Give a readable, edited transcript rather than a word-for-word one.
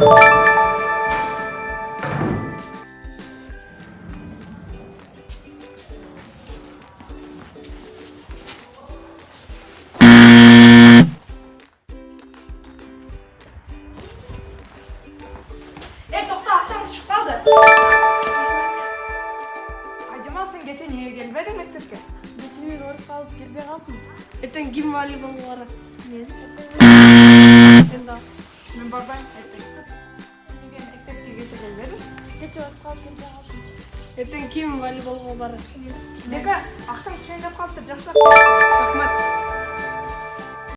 To'xta, aqcham tushib qoldi. Ayjamal, sen kecha niye kelmedin maktabga? Kecha men o'rib qolib kelmay qoldim. Ertaga kim voleybolga boradi? Men borbang maktabga. Nega maktabga kecha kelmedin? Kecha o'rib qolib kelmay qoldim. Ertaga kim voleybolga boradi? Nega aqcham tushayın deb qolibdi, yaxshilab.